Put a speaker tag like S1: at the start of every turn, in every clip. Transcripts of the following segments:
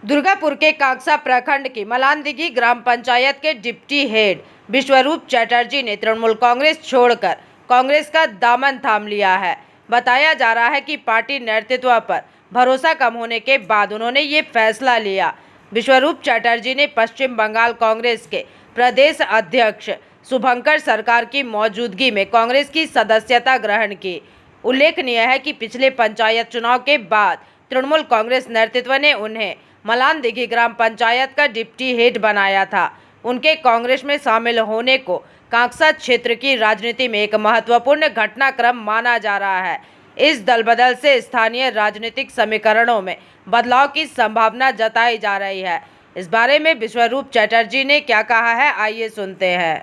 S1: दुर्गापुर के कांगसा प्रखंड की मलानदिघी ग्राम पंचायत के डिप्टी हेड विश्वरूप चटर्जी ने तृणमूल कांग्रेस छोड़कर कांग्रेस का दामन थाम लिया है। बताया जा रहा है कि पार्टी नेतृत्व पर भरोसा कम होने के बाद उन्होंने ये फैसला लिया। विश्वरूप चटर्जी ने पश्चिम बंगाल कांग्रेस के प्रदेश अध्यक्ष शुभंकर सरकार की मौजूदगी में कांग्रेस की सदस्यता ग्रहण की। उल्लेखनीय है कि पिछले पंचायत चुनाव के बाद तृणमूल कांग्रेस नेतृत्व ने उन्हें मलानदिघी ग्राम पंचायत का डिप्टी हेड बनाया था। उनके कांग्रेस में शामिल होने को कांगसा क्षेत्र की राजनीति में एक महत्वपूर्ण घटनाक्रम माना जा रहा है। इस दलबदल से स्थानीय राजनीतिक समीकरणों में बदलाव की संभावना जताई जा रही है। इस बारे में विश्वरूप चटर्जी ने क्या कहा है, आइए सुनते हैं।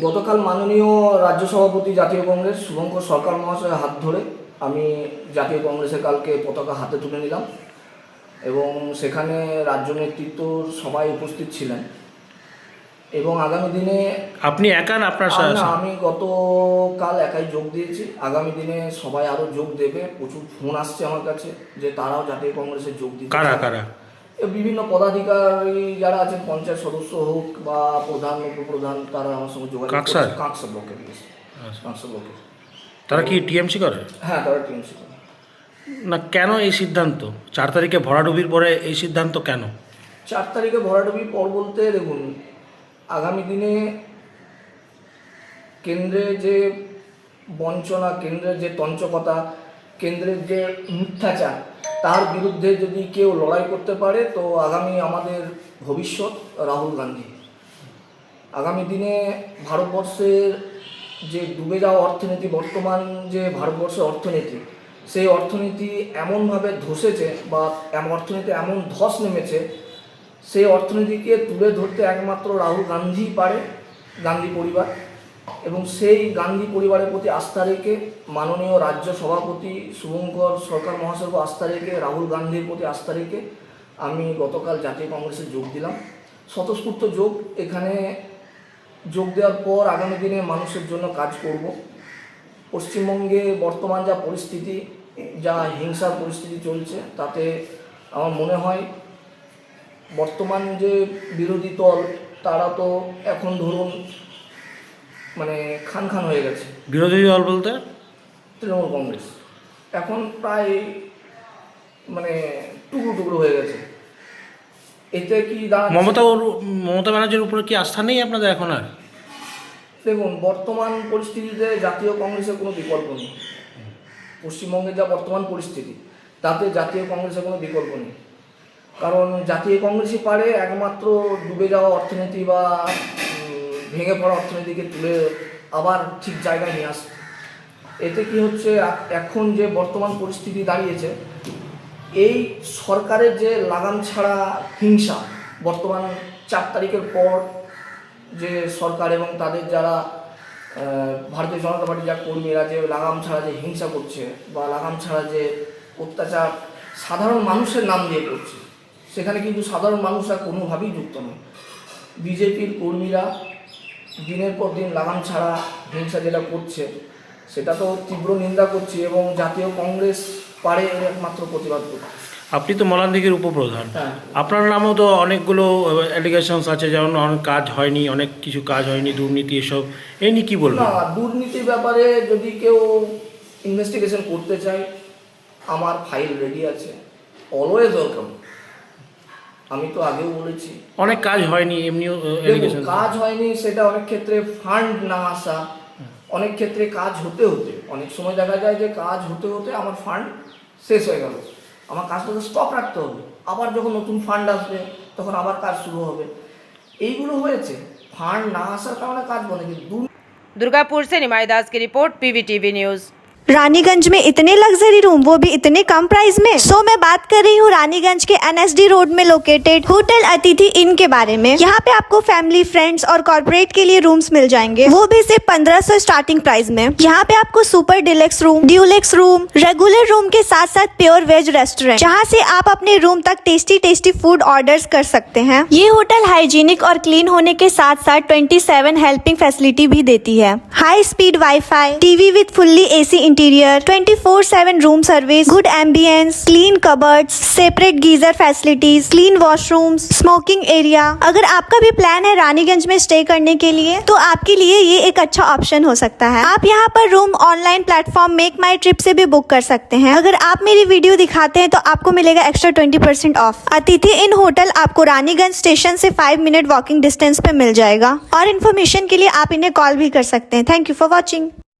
S2: গতকাল মাননীয় রাজ্য সভাপতি জাতীয় কংগ্রেস শুভঙ্কর সরকার মহাশয়ের হাত ধরে আমি জাতীয় কংগ্রেসের কালকে পতাকা হাতে তুলে নিলাম এবং সেখানে রাজ্য নেতৃত্ব সবাই উপস্থিত ছিলেন এবং আগামী দিনে
S3: আপনি একা না আপনার সাথে?
S2: আমি গতকাল একাই যোগ দিয়েছি। আগামী দিনে সবাই আরও যোগ দেবে। প্রচুর ফোন আসছে আমার কাছে যে তারাও জাতীয় কংগ্রেসে যোগ দিতে।
S3: কারা কারা?
S2: বিভিন্ন পদাধিকারী যারা আছেন, পঞ্চায়েত সদস্য হোক বা প্রধান উপপ্রধান, তারা আমার সঙ্গে যোগাযোগ করছে। কাঁকসা ব্লকের কাঁকসা ব্লকে।
S3: তারা কি টিএমসি করে?
S2: হ্যাঁ, তারা টিএমসি করে।
S3: না, কেন এই সিদ্ধান্ত? 4 তারিখে ভরাডুবির পরে এই সিদ্ধান্ত কেন?
S2: 4 তারিখে ভরাডুবির পর বলতে দেখুন, আগামী দিনে কেন্দ্রে যে বঞ্চনা, কেন্দ্রের যে তঞ্চকতা, কেন্দ্রের যে মিথ্যাচার, তার বিরুদ্ধে যদি কেউ লড়াই করতে পারে তো আগামী আমাদের ভবিষ্যৎ রাহুল গান্ধী। আগামী দিনে ভারতবর্ষের যে ডুবে যাওয়া অর্থনীতি, বর্তমান যে ভারতবর্ষের অর্থনীতি, সেই অর্থনীতি এমনভাবে ধসেছে বা অর্থনীতি এমন ধস নেমেছে, সেই অর্থনীতিকে তুলে ধরতে একমাত্র রাহুল গান্ধী পারে, গান্ধী পরিবার। এবং সেই গান্ধী পরিবারের প্রতি আস্থা রেখে, মাননীয় রাজ্য সভাপতি শুভঙ্কর সরকার মহাশয়কে আস্থা রেখে, রাহুল গান্ধীর প্রতি আস্থা রেখে আমি গতকাল জাতীয় কংগ্রেসে যোগ দিলাম। স্বতঃস্ফূর্ত যোগ। এখানে যোগ দেওয়ার পর আগামী দিনে মানুষের জন্য কাজ করব। পশ্চিমবঙ্গে বর্তমান যা পরিস্থিতি, যা হিংসার পরিস্থিতি চলছে, তাতে আমার মনে হয় বর্তমান যে বিরোধী দল, তারা তো এখন ধরুন মানে খান খান হয়ে গেছে।
S3: বিরোধী দল বলতে
S2: তৃণমূল কংগ্রেস এখন প্রায় মানে টুকরো টুকরো হয়ে গেছে। এতে কি
S3: মমতা ব্যানার্জির উপরে কি আস্থা নেই আপনাদের এখন আর?
S2: দেখুন, বর্তমান পরিস্থিতিতে জাতীয় কংগ্রেসের কোনো বিকল্প নেই। পশ্চিমবঙ্গের যা বর্তমান পরিস্থিতি, তাতে জাতীয় কংগ্রেসের কোনো বিকল্প নেই। কারণ জাতীয় কংগ্রেসই পারে একমাত্র ডুবে যাওয়া অর্থনীতি বা ভেঙে পড়া অর্থনীতিকে তুলে আবার ঠিক জায়গায় নিয়ে আসতে। এতে কি হচ্ছে, এখন যে বর্তমান পরিস্থিতি দাঁড়িয়েছে, এই সরকারের যে লাগাম ছাড়া হিংসা, বর্তমান 4 তারিখের পর যে সরকার এবং তাদের যারা ভারতীয় জনতা পার্টির যা কর্মীরা যে লাগাম ছাড়া যে হিংসা করছে বা লাগাম ছাড়া যে অত্যাচার সাধারণ মানুষের নাম দিয়ে করছে, সেখানে কিন্তু সাধারণ মানুষরা কোনোভাবেই যুক্ত নয়। বিজেপির কর্মীরা দিনের পর দিন লাগাম ছাড়া হিংসা যেটা করছে, সেটা তো তীব্র নিন্দা করছি এবং জাতীয় কংগ্রেস পারে এর একমাত্র প্রতিবাদ করতে।
S3: আপনি তো মলানদিঘির উপপ্রধান,
S2: হ্যাঁ।
S3: আপনার নামেও তো অনেকগুলো অ্যালিগেশনস আছে, যেমন অনেক কাজ হয়নি, অনেক কিছু কাজ হয়নি, দুর্নীতি, এসব। এই নিয়ে কী বলবেন?
S2: না, দুর্নীতির ব্যাপারে যদি কেউ ইনভেস্টিগেশন করতে চায়, আমার ফাইল রেডি আছে, অলওয়েজ ওয়েলকাম। আমি তো আগেও বলেছি
S3: অনেক কাজ হয়নি, এমনিও
S2: কাজ হয়নি, সেটা অনেক ক্ষেত্রে ফান্ড না আসা, অনেক ক্ষেত্রে কাজ হতে হতে, অনেক সময় দেখা যায় যে কাজ হতে হতে আমার ফান্ড শেষ হয়ে গেল, আমার কাজটা তো স্টপ রাখতে হবে, আবার যখন নতুন ফান্ড আসবে তখন আবার কাজ শুরু হবে। এইগুলো হয়েছে, ফান্ড না আসার কারণে काज बंद।
S1: दुर्गापुर से निमाई दास की रिपोर्ट, पीवीटीवी न्यूज़।
S4: रानीगंज में इतने लग्जरी रूम, वो भी इतने कम प्राइस में। मैं बात कर रही हूँ रानीगंज के NSD रोड में लोकेटेड होटल अतिथि इन के बारे में। यहाँ पे आपको फैमिली, फ्रेंड्स और कॉर्पोरेट के लिए रूम्स मिल जाएंगे, वो भी सिर्फ 1500 स्टार्टिंग प्राइस में। यहाँ पे आपको super deluxe room, Dulux room, regular room के साथ साथ प्योर वेज रेस्टोरेंट, जहाँ से आप अपने रूम तक टेस्टी फूड ऑर्डर्स कर सकते हैं। ये होटल हाइजीनिक और क्लीन होने के साथ साथ 27 हेल्पिंग फैसिलिटी भी देती है। High speed wifi, TV with fully AC interior, 24/7 room service, good ambience, clean cupboards, separate geyser facilities, clean washrooms, smoking area. अगर आपका भी प्लान है रानीगंज में स्टे करने के लिए तो आपके लिए ये एक अच्छा ऑप्शन हो सकता है। आप यहाँ पर रूम ऑनलाइन प्लेटफॉर्म मेक माई ट्रिप से भी बुक कर सकते हैं। अगर आप मेरी वीडियो दिखाते हैं तो आपको मिलेगा एक्स्ट्रा 20% ऑफ। अतिथि इन होटल आपको रानीगंज स्टेशन से 5 मिनट वॉकिंग डिस्टेंस पे मिल जाएगा और इन्फॉर्मेशन के लिए आप इन्हें कॉल भी कर सकते हैं। Thank you for watching.